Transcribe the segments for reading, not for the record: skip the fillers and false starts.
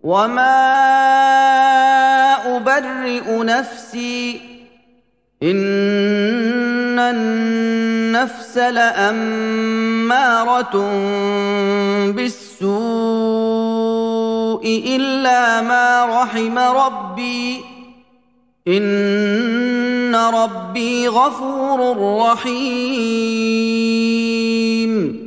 وما أبرئ نفسي إن النفس لأمارة بالسوء إلا ما رحم ربي إن ربي غفور رحيم۔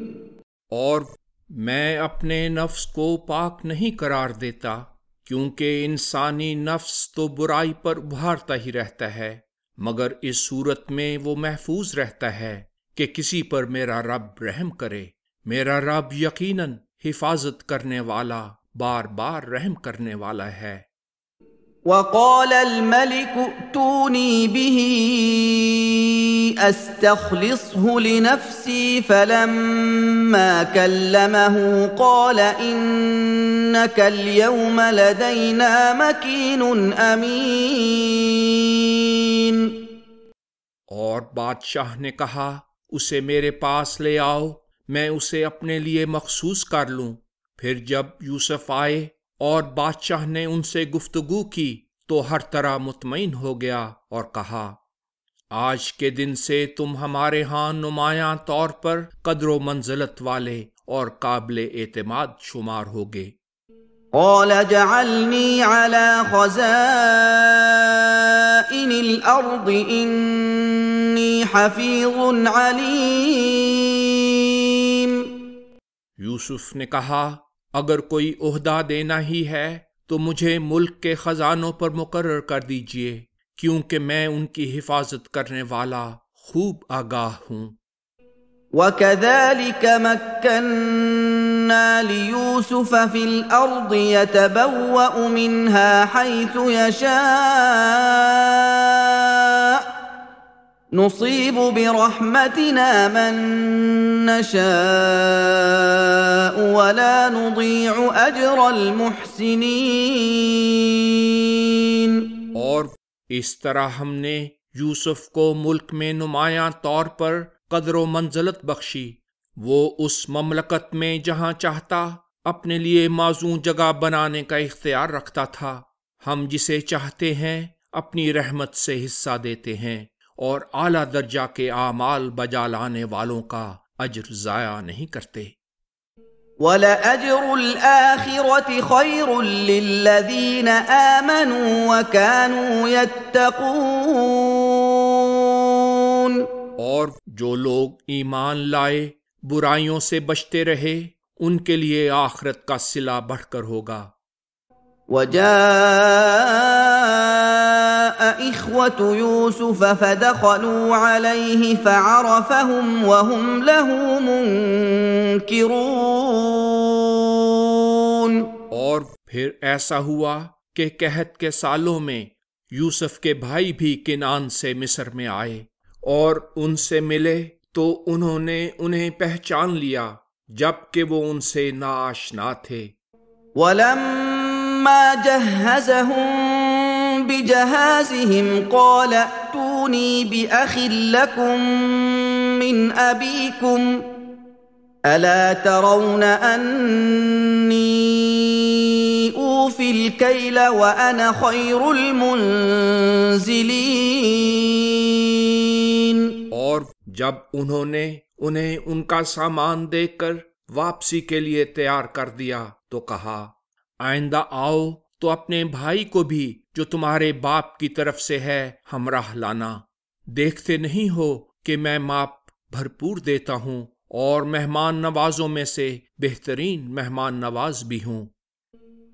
اور میں اپنے نفس کو پاک نہیں قرار دیتا، کیونکہ انسانی نفس تو برائی پر ابھارتا ہی رہتا ہے، مگر اس صورت میں وہ محفوظ رہتا ہے کہ کسی پر میرا رب رحم کرے۔ میرا رب یقیناً حفاظت کرنے والا، بار بار رحم کرنے والا ہے۔ وقال الملك ائتوني به استخلصه لنفسي فلما كلمه قال انك اليوم لدينا مكين امين۔ اور بادشاہ نے کہا اسے میرے پاس لے آؤ، میں اسے اپنے لیے مخصوص کر لوں۔ پھر جب یوسف آئے اور بادشاہ نے ان سے گفتگو کی تو ہر طرح مطمئن ہو گیا اور کہا، آج کے دن سے تم ہمارے ہاں نمایاں طور پر قدر و منزلت والے اور قابل اعتماد شمار ہوگے۔ قال اجعلني على خزائن الأرض إني حفيظ عليم۔ یوسف نے کہا اگر کوئی عہدہ دینا ہی ہے تو مجھے ملک کے خزانوں پر مقرر کر دیجئے، کیونکہ میں ان کی حفاظت کرنے والا خوب آگاہ ہوں۔ وَكَذَلِكَ مَكَّنَّا لِيُوسُفَ فِي الْأَرْضِ يَتَبَوَّأُ مِنْهَا حَيْثُ يَشَاءُ نُصِيبُ بِرَحْمَتِنَا مَن نَّشَاءُ وَلَا نُضِيعُ أَجْرَ الْمُحْسِنِينَ۔ اور اس طرح ہم نے یوسف کو ملک میں نمایاں طور پر قدر و منزلت بخشی۔ وہ اس مملکت میں جہاں چاہتا اپنے لیے موزوں جگہ بنانے کا اختیار رکھتا تھا۔ ہم جسے چاہتے ہیں اپنی رحمت سے حصہ دیتے ہیں، اور اعلیٰ درجہ کے اعمال بجا لانے والوں کا اجر ضائع نہیں کرتے۔ وَلَأَجْرُ الْآخِرَةِ خَيْرٌ لِّلَّذِينَ آمَنُوا وَكَانُوا يَتَّقُونَ۔ اور جو لوگ ایمان لائے، برائیوں سے بچتے رہے، ان کے لیے آخرت کا صلہ بڑھ کر ہوگا۔ وَجَاءَ إِخْوَةُ يُوسُفَ فَدَخَلُوا عَلَيْهِ فَعَرَفَهُمْ وَهُمْ لَهُ مُنكِرُونَ۔ اور پھر ایسا ہوا کہ قحط کے سالوں میں یوسف کے بھائی بھی کنعان سے مصر میں آئے، اور ان سے ملے تو انہوں نے انہیں پہچان لیا جبکہ وہ ان سے ناآشنا تھے۔ وَلَمَّا جَهَّزَهُم بِجَهَازِهِمْ قَالَ ائْتُونِي بِأَخٍ لَّكُم مِّنْ أَبِيكُمْ أَلَا تَرَوْنَ أَنِّي أُوفِي الْكَيْلَ وَأَنَا خَيْرُ الْمُنزِلِينَ۔ اور جب انہوں نے انہیں ان کا سامان دے کر واپسی کے لیے تیار کر دیا تو کہا، آئندہ آؤ تو اپنے بھائی کو بھی جو تمہارے باپ کی طرف سے ہے ہمراہ لانا۔ دیکھتے نہیں ہو کہ میں ماپ بھرپور دیتا ہوں اور مہمان نوازوں میں سے بہترین مہمان نواز بھی ہوں۔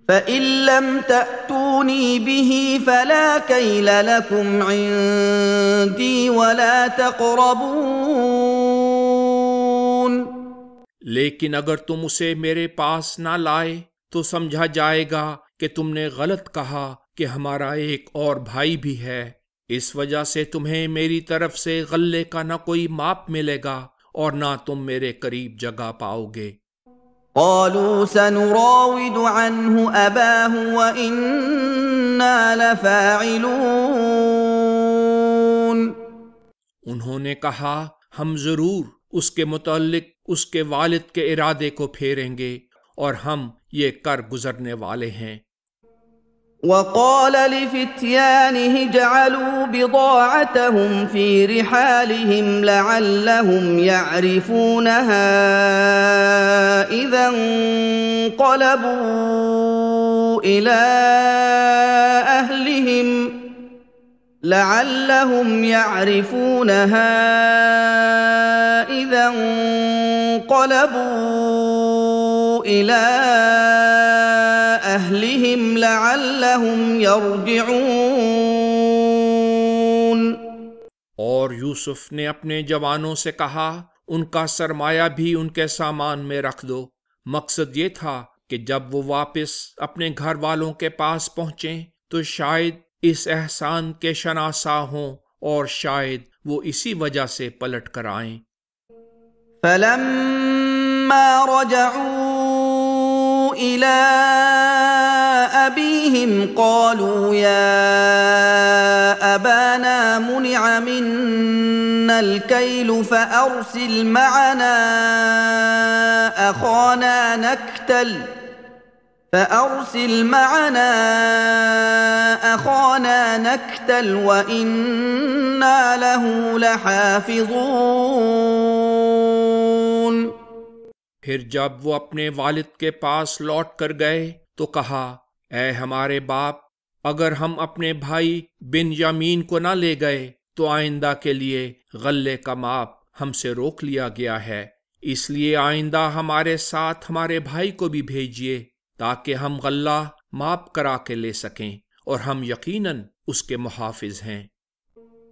فَإِن لَّمْ تَأْتُونِي بِهِ فَلَا كَيْلَ لَكُمْ عِندِي وَلَا تَقْرَبُونَ۔ لیکن اگر تم اسے میرے پاس نہ لائے تو سمجھا جائے گا کہ تم نے غلط کہا کہ ہمارا ایک اور بھائی بھی ہے، اس وجہ سے تمہیں میری طرف سے غلے کا نہ کوئی ماپ ملے گا اور نہ تم میرے قریب جگہ پاؤ گے۔ قالوا سنراود عنه أباه وإنا لفاعلون۔ انہوں نے کہا ہم ضرور اس کے متعلق اس کے والد کے ارادے کو پھیریں گے اور ہم یہ کر گزرنے والے ہیں۔ وقال لفتيانه اجعلوا بضاعتهم في رحالهم لعلهم يعرفونها إذا انقلبوا إلى أهلهم لعلهم يرجعون۔ اور یوسف نے اپنے جوانوں سے کہا ان کا سرمایہ بھی ان کے سامان میں رکھ دو۔ مقصد یہ تھا کہ جب وہ واپس اپنے گھر والوں کے پاس پہنچیں تو شاید اس احسان کے شناسا ہوں اور شاید وہ اسی وجہ سے پلٹ کر آئیں۔ فلما رجعوا إلى أبيهم قالوا يا أبانا منع منا الكيل فأرسل معنا أخانا نكتل وإنا له لحافظون۔ پھر جب وہ اپنے والد کے پاس لوٹ کر گئے تو کہا اے ہمارے باپ، اگر ہم اپنے بھائی بن یامین کو نہ لے گئے تو آئندہ کے لیے غلے کا ماپ ہم سے روک لیا گیا ہے، اس لیے آئندہ ہمارے ساتھ ہمارے بھائی کو بھی بھیجیے تاکہ ہم غلہ ماپ کرا کے لے سکیں، اور ہم یقیناً اس کے محافظ ہیں۔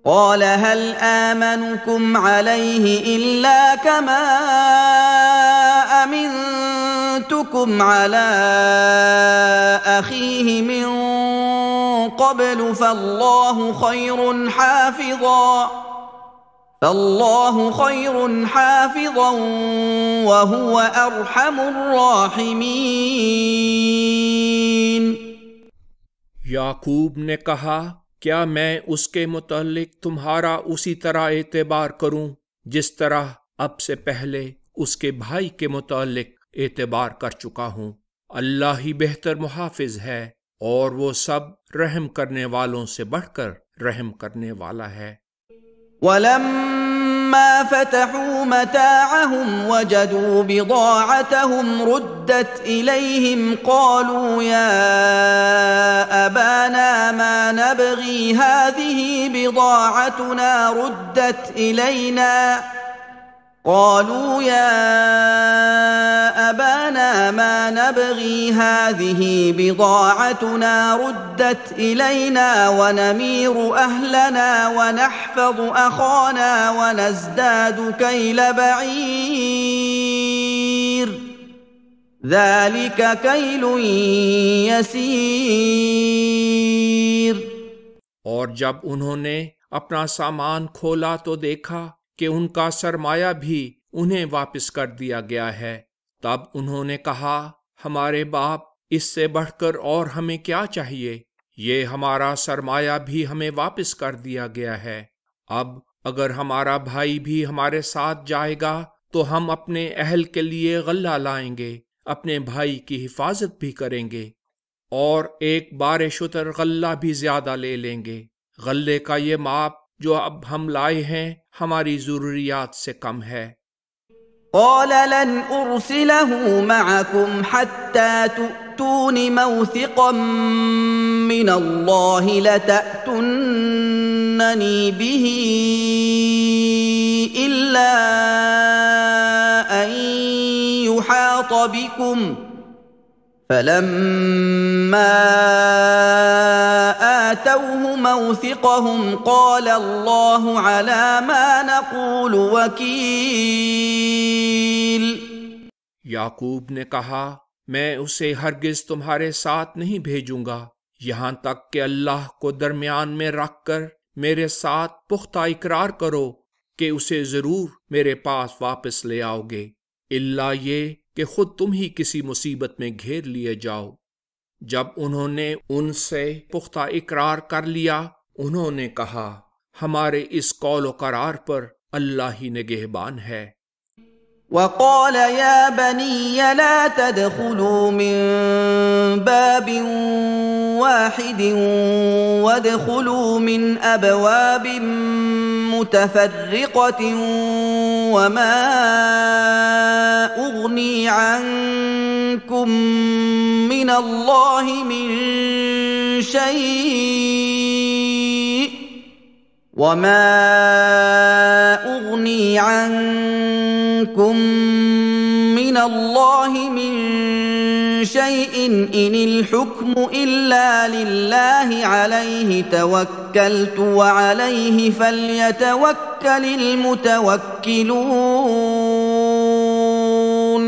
قال هل آمنكم عليه إلا كما أمنتكم على أخيه من قبل فالله خير حافظا وهو أرحم الراحمين۔ یعقوب نے کہا کیا میں اس کے متعلق تمہارا اسی طرح اعتبار کروں جس طرح اب سے پہلے اس کے بھائی کے متعلق اعتبار کر چکا ہوں؟ اللہ ہی بہتر محافظ ہے اور وہ سب رحم کرنے والوں سے بڑھ کر رحم کرنے والا ہے۔ وَلَمَّا فَتَحُوا مَتَاعَهُمْ وَجَدُوا بِضَاعَتَهُمْ رُدَّتْ إِلَيْهِمْ قَالُوا يَا أَبَانَا مَا نَبْغِي هَٰذِهِ بِضَاعَتُنَا رُدَّتْ إِلَيْنَا وَنَمِيرُ أَهْلَنَا وَنَحْفَظُ أَخَانَا وَنَزْدَادُ كَيْلَ بَعِيرٍ ذَلِكَ كَيْلٌ يَسِيرٌ۔ اور جب انہوں نے اپنا سامان کھولا تو دیکھا کہ ان کا سرمایہ بھی انہیں واپس کر دیا گیا ہے، تب انہوں نے کہا ہمارے باپ، اس سے بڑھ کر اور ہمیں کیا چاہیے؟ یہ ہمارا سرمایہ بھی ہمیں واپس کر دیا گیا ہے۔ اب اگر ہمارا بھائی بھی ہمارے ساتھ جائے گا تو ہم اپنے اہل کے لیے غلہ لائیں گے، اپنے بھائی کی حفاظت بھی کریں گے، اور ایک بار شتر غلہ بھی زیادہ لے لیں گے۔ غلے کا یہ ماپ جو اب ہم لائے ہیں ہماری ضروریات سے کم ہے۔ قال لن أرسله معكم حتى تؤتون موثقا من الله لتأتونني به إلا أن يحاط بكم فلما آتوه موثقهم قال الله على ما نقول وكيل۔ یعقوب نے کہا میں اسے ہرگز تمہارے ساتھ نہیں بھیجوں گا یہاں تک کہ اللہ کو درمیان میں رکھ کر میرے ساتھ پختہ اقرار کرو کہ اسے ضرور میرے پاس واپس لے آؤ گے، الا یہ کہ خود تم ہی کسی مصیبت میں گھیر لیے جاؤ۔ جب انہوں نے ان سے پختہ اقرار کر لیا، انہوں نے کہا ہمارے اس قول و قرار پر اللہ ہی نگہبان ہے۔ وقال يا بني لا تدخلوا من باب واحد وادخلوا من أبواب متفرقة وما أغني عنكم من الله من شيء إن الحكم إلا لله عليه توكلت وعليه فليتوكل المتوكلون.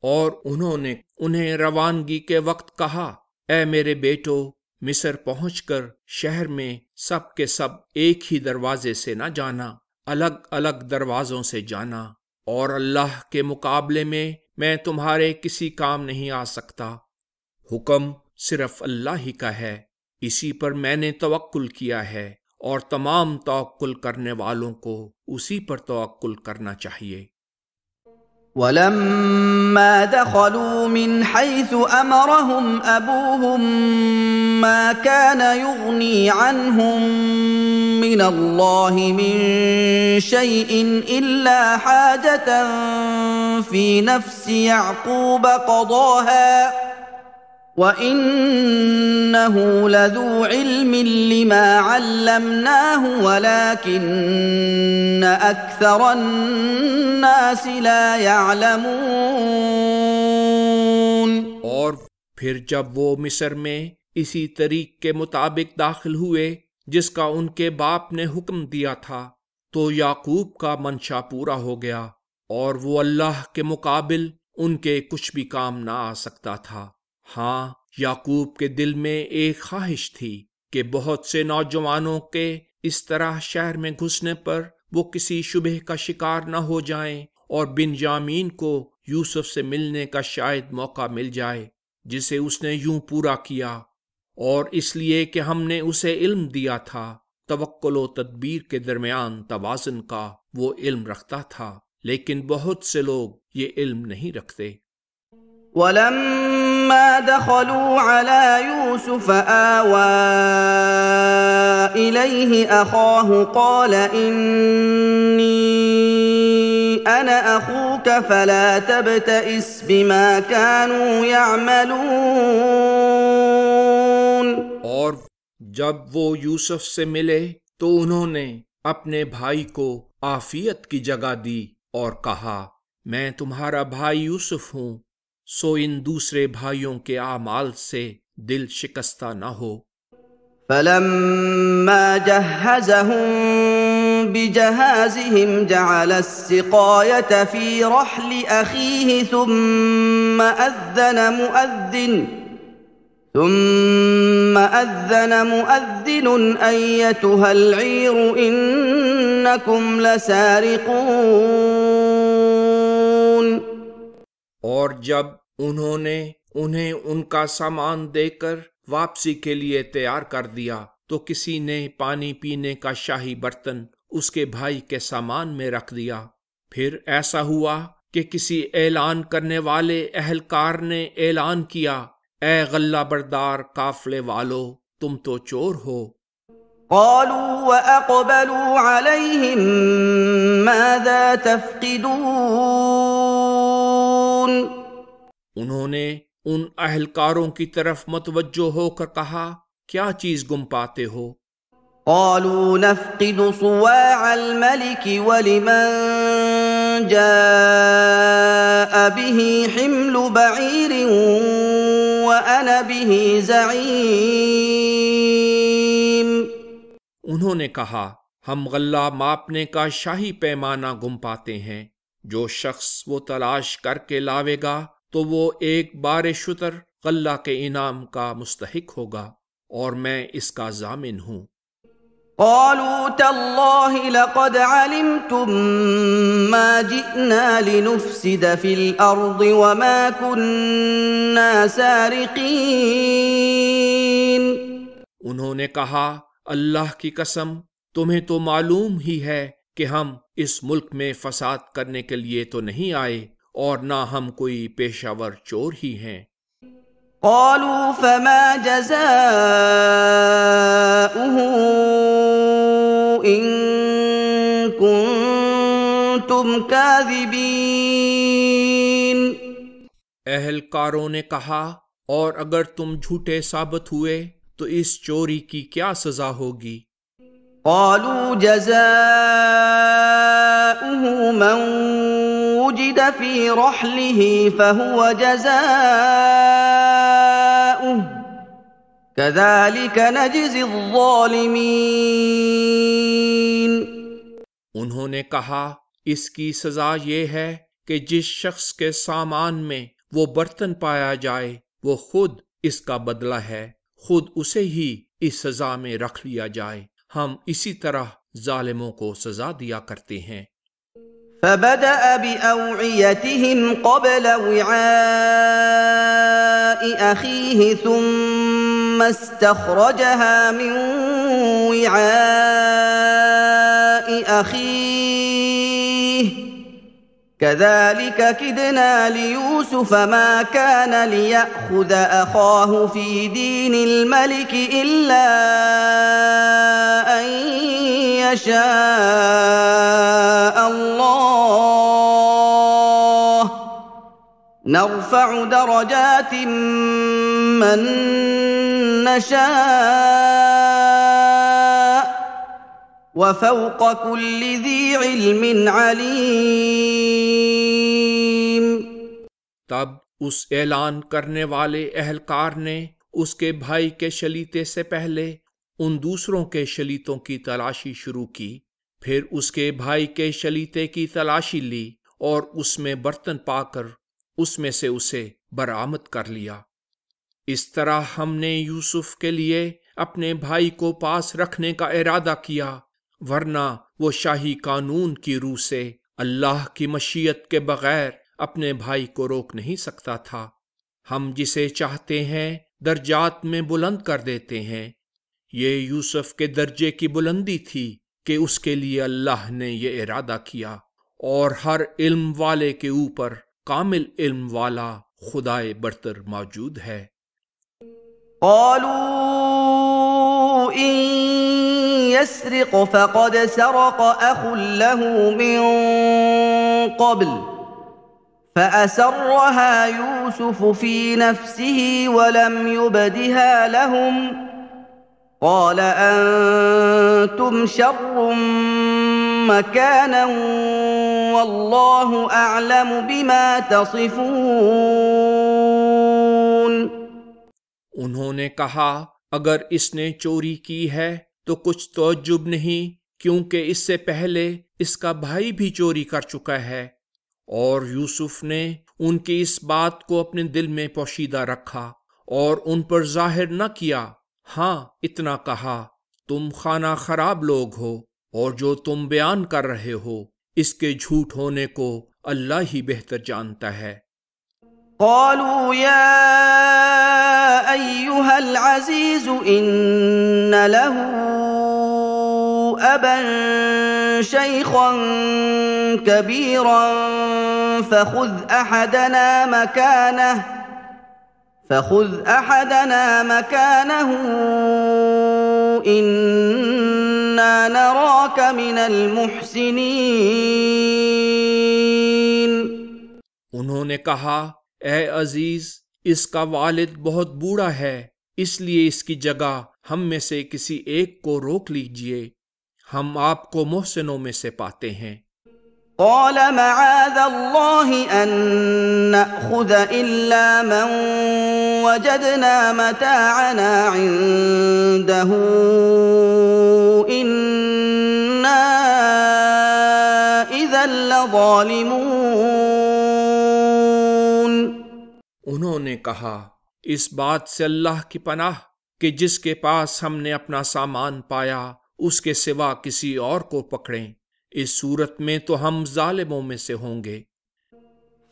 اور انہوں نے انہیں روانگی کے وقت کہا، اے میرے بیٹو، مصر پہنچ کر شہر میں سب کے سب ایک ہی دروازے سے نہ جانا، الگ الگ دروازوں سے جانا، اور اللہ کے مقابلے میں تمہارے کسی کام نہیں آ سکتا، حکم صرف اللہ ہی کا ہے، اسی پر میں نے توکل کیا ہے، اور تمام توکل کرنے والوں کو اسی پر توکل کرنا چاہیے۔ وَلَمَّا دَخَلُوا مِنْ حَيْثُ أَمَرَهُمْ أَبُوهُمْ مَا كَانَ يُغْنِي عَنْهُمْ مِنَ اللَّهِ مِنْ شَيْءٍ إِلَّا حَاجَةً فِي نَفْسِ يَعْقُوبَ قَضَاهَا وَإِنَّهُ لَذُو عِلْمٍ لِّمَا عَلَّمْنَاهُ وَلَكِنَّ أَكْثَرَ النَّاسِ لَا يَعْلَمُونَ۔ اور پھر جب وہ مصر میں اسی طریق کے مطابق داخل ہوئے جس کا ان کے باپ نے حکم دیا تھا، تو یعقوب کا منشا پورا ہو گیا، اور وہ اللہ کے مقابل ان کے کچھ بھی کام نہ آ سکتا تھا۔ ہاں، یعقوب کے دل میں ایک خواہش تھی کہ بہت سے نوجوانوں کے اس طرح شہر میں گھسنے پر وہ کسی شبہ کا شکار نہ ہو جائیں، اور بنیامین کو یوسف سے ملنے کا شاید موقع مل جائے جسے اس نے یوں پورا کیا، اور اس لیے کہ ہم نے اسے علم دیا تھا، توکل و تدبیر کے درمیان توازن کا وہ علم رکھتا تھا، لیکن بہت سے لوگ یہ علم نہیں رکھتے۔ وَلَمَّا دَخَلُوا عَلَى يُوسُفَ آوَى إِلَيْهِ أَخَاهُ قَالَ إِنِّي أَنَا أَخُوكَ فَلَا تَبْتَئِسْ بِمَا كَانُوا يَعْمَلُونَ۔ اور جب وہ یوسف سے ملے تو انہوں نے اپنے بھائی کو عافیت کی جگہ دی اور کہا، میں تمہارا بھائی یوسف ہوں، سو ان دوسرے بھائیوں کے اعمال سے دل شکستہ نہ ہو۔ فَلَمَّا جَهَّزَهُم بِجَهَازِهِمْ جَعَلَ السِّقَايَةَ فِي رَحْلِ أَخِيهِ ثُمَّ أَذَّنَ مُؤَذِّنٌ أَيَّتُهَا الْعِيرُ إِنَّكُمْ لَسَارِقُونَ۔ اور جب انہوں نے انہیں ان کا سامان دے کر واپسی کے لیے تیار کر دیا تو کسی نے پانی پینے کا شاہی برتن اس کے بھائی کے سامان میں رکھ دیا۔ پھر ایسا ہوا کہ کسی اعلان کرنے والے اہلکار نے اعلان کیا، اے غلہ بردار قافلے والو، تم تو چور ہو۔ قالوا وأقبلوا عليهم ماذا تفقدون۔ انہوں نے ان اہلکاروں کی طرف متوجہ ہو کر کہا، کیا چیز گم پاتے ہو؟ قالوا نفقد صواع الملك ولمن جاء به حمل بعير وأنا به زعيم۔ انہوں نے کہا، ہم غلہ ماپنے کا شاہی پیمانہ گم پاتے ہیں، جو شخص وہ تلاش کر کے لاوے گا تو وہ ایک بار شتر غلہ کے انعام کا مستحق ہوگا، اور میں اس کا ضامن ہوں۔ قالوا تالله لقد علمتم ما جئنا لنفسد في الأرض وما كنا سارقين۔ انہوں نے کہا، اللہ کی قسم، تمہیں تو معلوم ہی ہے کہ ہم اس ملک میں فساد کرنے کے لیے تو نہیں آئے، اور نہ ہم کوئی پیشہ ور چور ہی ہیں۔ قالوا فما جزاؤه إن كنتم كاذبين۔ اہلکاروں نے کہا اور اگر تم جھوٹے ثابت ہوئے تو اس چوری کی کیا سزا ہوگی؟ قالوا جزاؤه من وجد في رحله فهو جزاؤه كذلك نجزي الظالمين۔ انہوں نے کہا اس کی سزا یہ ہے کہ جس شخص کے سامان میں وہ برتن پایا جائے وہ خود اس کا بدلہ ہے، خود اسے ہی اس سزا میں رکھ لیا جائے، ہم اسی طرح ظالموں کو سزا دیا کرتے ہیں۔ فبدأ بأوعيتهم قبل وعاء أخيه ثم استخرجها من وعاء أخيه كذلك كدنا ليوسف ما كان ليأخذ أخاه في دين الملك إلا أن يشاء الله نرفع درجات من نشاء وفوق كل ذي علم عليم۔ تب اس اعلان کرنے والے اہلکار نے اس کے بھائی کے شلیتے سے پہلے ان دوسروں کے شلیتوں کی تلاشی شروع کی، پھر اس کے بھائی کے شلیتے کی تلاشی لی اور اس میں برتن پا کر اس میں سے اسے برآمد کر لیا۔ اس طرح ہم نے یوسف کے لیے اپنے بھائی کو پاس رکھنے کا ارادہ کیا، ورنہ وہ شاہی قانون کی روح سے اللہ کی مشیت کے بغیر اپنے بھائی کو روک نہیں سکتا تھا۔ ہم جسے چاہتے ہیں درجات میں بلند کر دیتے ہیں۔ یہ یوسف کے درجے کی بلندی تھی کہ اس کے لیے اللہ نے یہ ارادہ کیا، اور ہر علم والے کے اوپر کامل علم والا خدائے برتر موجود ہے۔ قالوا إن يسرق فقد سرق أخ له من قبل فأسرها يوسف في نفسه ولم يبدها لهم قال أنتم شر مكانا والله أعلم بما تصفون۔ انہوں نے کہا اگر اس نے چوری کی ہے تو کچھ تعجب نہیں، کیونکہ اس سے پہلے اس کا بھائی بھی چوری کر چکا ہے۔ اور یوسف نے ان کی اس بات کو اپنے دل میں پوشیدہ رکھا اور ان پر ظاہر نہ کیا، ہاں اتنا کہا تم خانہ خراب لوگ ہو، اور جو تم بیان کر رہے ہو اس کے جھوٹ ہونے کو اللہ ہی بہتر جانتا ہے۔ قالوا يا أيها العزيز إن له أبا شيخا كبيرا فخذ أحدنا مكانه إنا نراك من المحسنين۔ انہوں نے کہا اے عزیز، اس کا والد بہت بوڑھا ہے، اس لیے اس کی جگہ ہم میں سے کسی ایک کو روک لیجئے، ہم آپ کو محسنوں میں سے پاتے ہیں۔ قال معاذ الله أن نأخذ إلا من وجدنا متاعنا عنده إنا إذا لظالمون۔ انہوں نے کہا اس بات سے اللہ کی پناہ کہ جس کے پاس ہم نے اپنا سامان پایا اس کے سوا کسی اور کو پکڑیں، اس صورت میں تو ہم ظالموں میں سے ہوں گے۔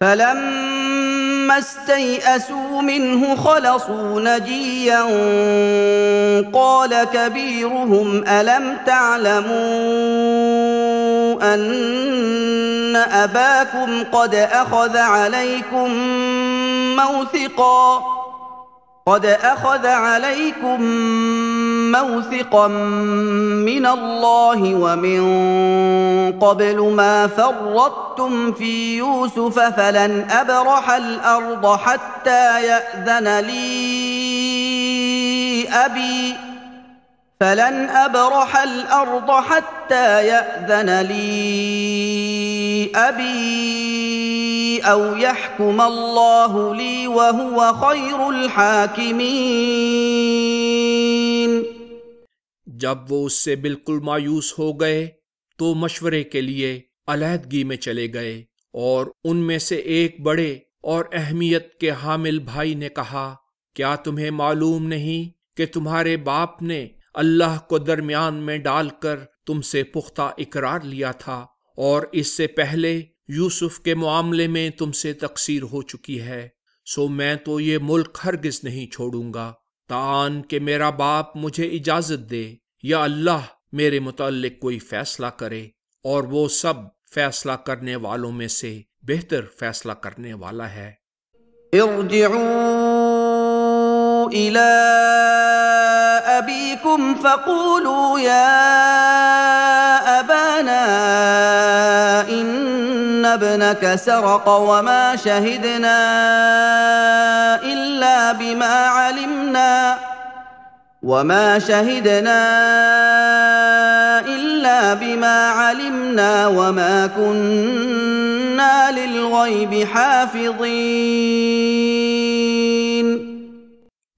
فلما استيئسوا منه خلصوا نجيا قال كبيرهم ألم تعلموا أن أباكم قد أخذ عليكم موثقا قد أخذ عليكم موثقا من الله ومن قبل ما فرطتم في يوسف فلن أبرح الأرض حتى يأذن لي أبي أو يحكم الله لي وهو خير الحاكمين۔ جب وہ اس سے بالکل مایوس ہو گئے تو مشورے کے لیے علیحدگی میں چلے گئے، اور ان میں سے ایک بڑے اور اہمیت کے حامل بھائی نے کہا، کیا تمہیں معلوم نہیں کہ تمہارے باپ نے اللہ کو درمیان میں ڈال کر تم سے پختہ اقرار لیا تھا، اور اس سے پہلے یوسف کے معاملے میں تم سے تقصیر ہو چکی ہے، سو میں تو یہ ملک ہرگز نہیں چھوڑوں گا تاں کہ میرا باپ مجھے اجازت دے یا اللہ میرے متعلق کوئی فیصلہ کرے، اور وہ سب فیصلہ کرنے والوں میں سے بہتر فیصلہ کرنے والا ہے۔ ارجعوا إلى أبيكم فقولوا يا أبانا إن ابنك سرق وما شهدنا إلا بما علمنا وما كنا للغيب حافظين۔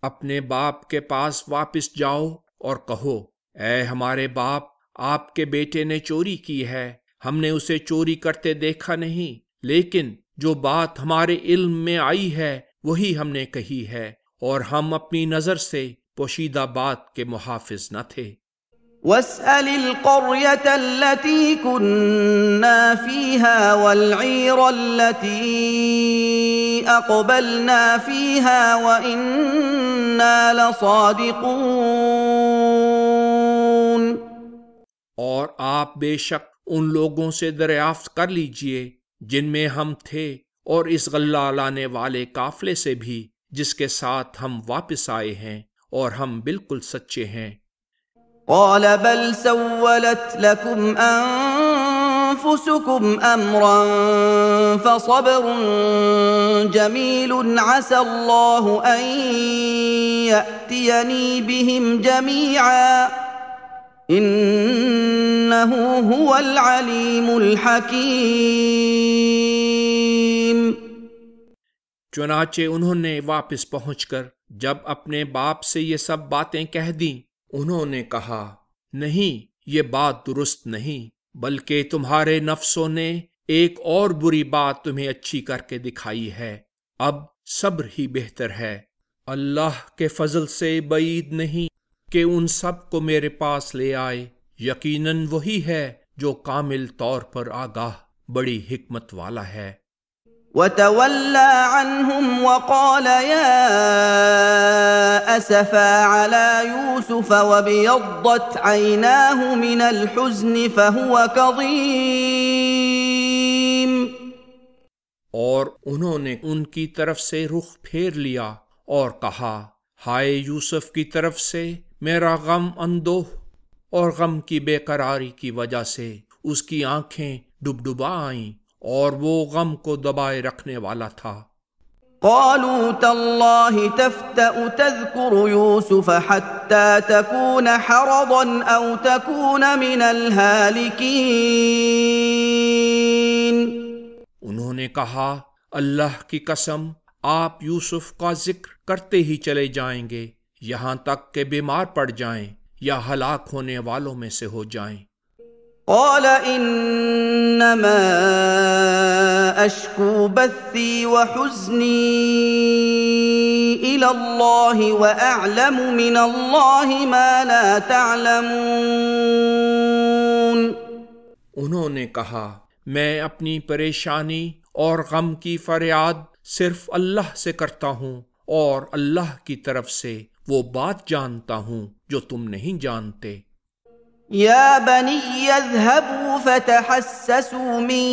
اپنے باپ کے پاس واپس جاؤ اور کہو، اے ہمارے باپ، آپ کے بیٹے نے چوری کی ہے، ہم نے اسے چوری کرتے دیکھا نہیں، لیکن جو بات ہمارے علم میں آئی ہے وہی ہم نے کہی ہے، اور ہم اپنی نظر سے پوشیدہ بات کے محافظ نہ تھے۔ واسأل القرية التي كنا فيها والعير التي أقبلنا فيها وإنا لصادقون۔ اور آپ بے شک ان لوگوں سے دریافت کر لیجئے جن میں ہم تھے، اور اس غلہ لانے والے قافلے سے بھی جس کے ساتھ ہم واپس آئے ہیں، اور ہم بالکل سچے ہیں۔ قال بل سولت لكم أنفسكم أمرا فصبر جميل عسى الله أن يأتيني بهم جميعا إنه هو العليم الحكيم۔ چنانچہ انہوں نے واپس پہنچ کر جب اپنے باپ سے یہ سب باتیں کہہ دیں، انہوں نے کہا، نہیں، یہ بات درست نہیں، بلکہ تمہارے نفسوں نے ایک اور بری بات تمہیں اچھی کر کے دکھائی ہے، اب صبر ہی بہتر ہے۔ اللہ کے فضل سے بعید نہیں کہ ان سب کو میرے پاس لے آئے، یقیناً وہی ہے جو کامل طور پر آگاہ، بڑی حکمت والا ہے۔ وتولى عنهم وقال يا أسفا على يوسف وابيضت عيناه من الحزن فهو كظيم۔ اور انہوں نے ان کی طرف سے رخ پھیر لیا اور کہا، ہائے یوسف کی طرف سے میرا غم اندوہ، اور غم کی بے قراری کی وجہ سے اس کی آنکھیں ڈبڈبا آئیں، اور وہ غم کو دبائے رکھنے والا تھا۔ قالوا تالله تفتأ تذكر يوسف حتى تكون حرضا أو تكون من الهالكين۔ انہوں نے کہا، اللہ کی قسم، آپ یوسف کا ذکر کرتے ہی چلے جائیں گے یہاں تک کہ بیمار پڑ جائیں یا ہلاک ہونے والوں میں سے ہو جائیں۔ قال انما اشكو بثي وحزني الى الله واعلم من الله ما لا تعلمون۔ انہوں نے کہا، میں اپنی پریشانی اور غم کی فریاد صرف اللہ سے کرتا ہوں، اور اللہ کی طرف سے وہ بات جانتا ہوں جو تم نہیں جانتے۔ يا بني اذهبوا فتحسسوا من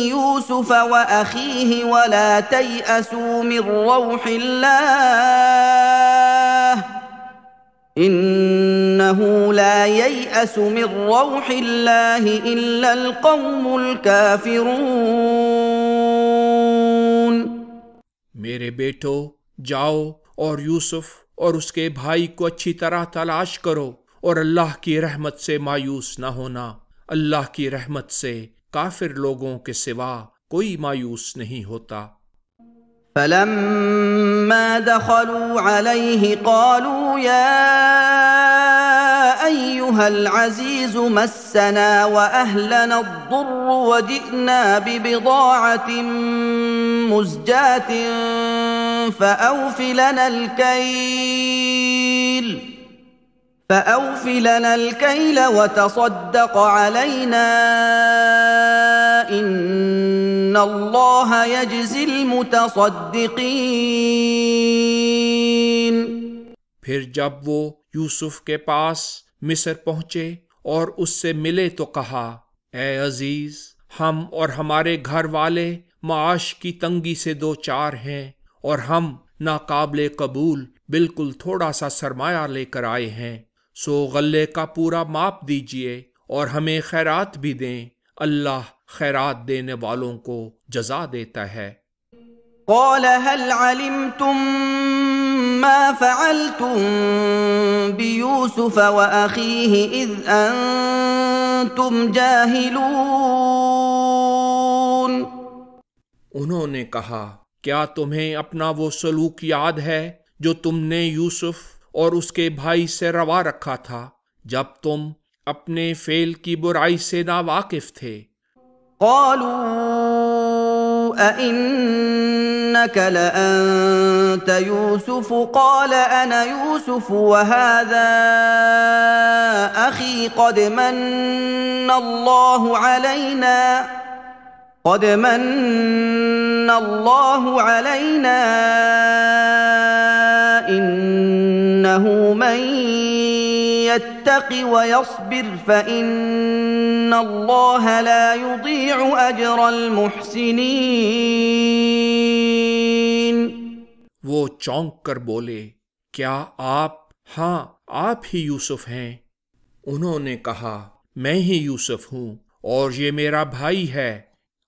يوسف وأخيه ولا تيأسوا من روح الله إنه لا ييأس من روح الله إلا القوم الكافرون۔ میرے بیٹو، جاؤ اور یوسف اور اس کے بھائی کو اچھی طرح تلاش کرو، اور اللہ کی رحمت سے مایوس نہ ہونا۔ اللہ کی رحمت سے کافر لوگوں کے سوا کوئی مایوس نہیں ہوتا۔ فلما دخلوا عليه قالوا يا أيها العزيز مسنا وأهلنا الضر وجئنا ببضاعة مزجاة فأوف لنا الكيل وتصدق علينا إن الله يجزي المتصدقين۔ پھر جب وہ یوسف کے پاس مصر پہنچے اور اس سے ملے تو کہا، اے عزیز، ہم اور ہمارے گھر والے معاش کی تنگی سے دو چار ہیں، اور ہم ناقابل قبول بالکل تھوڑا سا سرمایہ لے کر آئے ہیں، سو غلے کا پورا ماپ دیجئے اور ہمیں خیرات بھی دیں، اللہ خیرات دینے والوں کو جزا دیتا ہے۔ قال هل علمتم ما فعلتم بيوسف وأخيه إذ أنتم جاهلون۔ انہوں نے کہا، کیا تمہیں اپنا وہ سلوک یاد ہے جو تم نے یوسف اور اس کے بھائی سے روا رکھا تھا جب تم اپنے فعل کی برائی سے ناواقف تھے؟ قالوا أئنك لأنت يوسف قال أنا يوسف وهذا أخي قد من الله علينا إنه من يتق ويصبر فإن الله لا يضيع أجر المحسنين۔ وہ چونک کر بولے، کیا آپ؟ ہاں، آپ ہی یوسف ہیں۔ انہوں نے کہا، میں ہی یوسف ہوں اور یہ میرا بھائی ہے،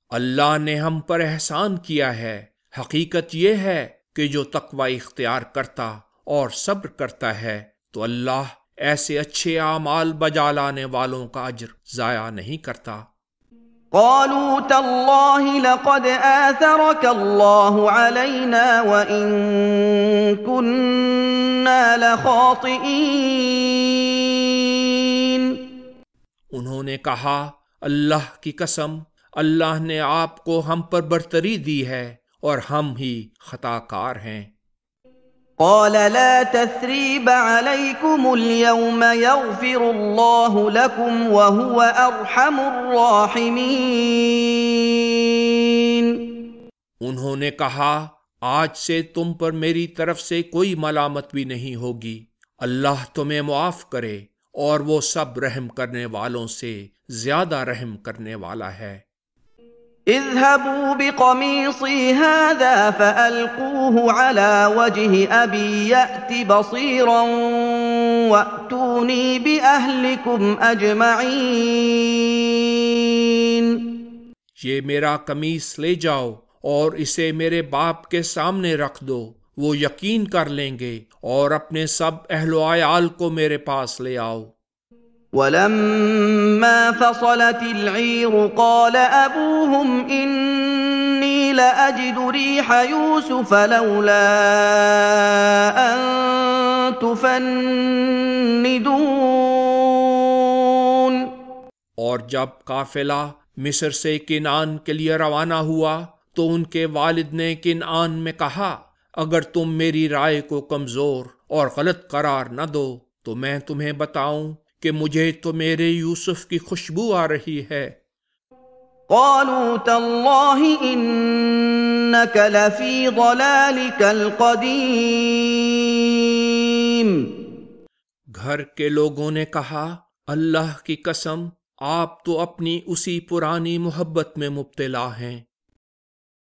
اللہ نے ہم پر احسان کیا ہے۔ حقیقت یہ ہے کہ جو تقوی اختیار کرتا اور صبر کرتا ہے تو اللہ ایسے اچھے اعمال بجا لانے والوں کا اجر ضائع نہیں کرتا۔ قالوا تالله لقد آثرك الله علينا وإن كنا لخاطئين۔ انہوں نے کہا، اللہ کی قسم، اللہ نے آپ کو ہم پر برتری دی ہے اور ہم ہی خطا کار ہیں۔ قال لا تثريب عليكم اليوم يغفر الله لكم وهو أرحم الراحمين۔ انہوں نے کہا، آج سے تم پر میری طرف سے کوئی ملامت بھی نہیں ہوگی، اللہ تمہیں معاف کرے اور وہ سب رحم کرنے والوں سے زیادہ رحم کرنے والا ہے۔ اذهبوا بقميصي هذا فألقوه على وجه أبي يأت بصيرا وأتوني بأهلكم أجمعين۔ یہ میرا قمیص لے جاؤ اور اسے میرے باپ کے سامنے رکھ دو، وہ یقین کر لیں گے، اور اپنے سب اہل و عیال کو میرے پاس لے آؤ۔ ولما فصلت العير قال أبوهم إني لأجد ريح يوسف لولا أن تفندون۔ اور جب قافلہ مصر سے کنعان کے لیے روانہ ہوا تو ان کے والد نے کنعان میں کہا، اگر تم میری رائے کو کمزور اور غلط قرار نہ دو تو میں تمہیں بتاؤں کہ مجھے تو میرے یوسف کی خوشبو آ رہی ہے۔ قالوا تالله إنك لفي ضلالك القديم۔ گھر کے لوگوں نے کہا، اللہ کی قسم آپ تو اپنی اسی پرانی محبت میں مبتلا ہیں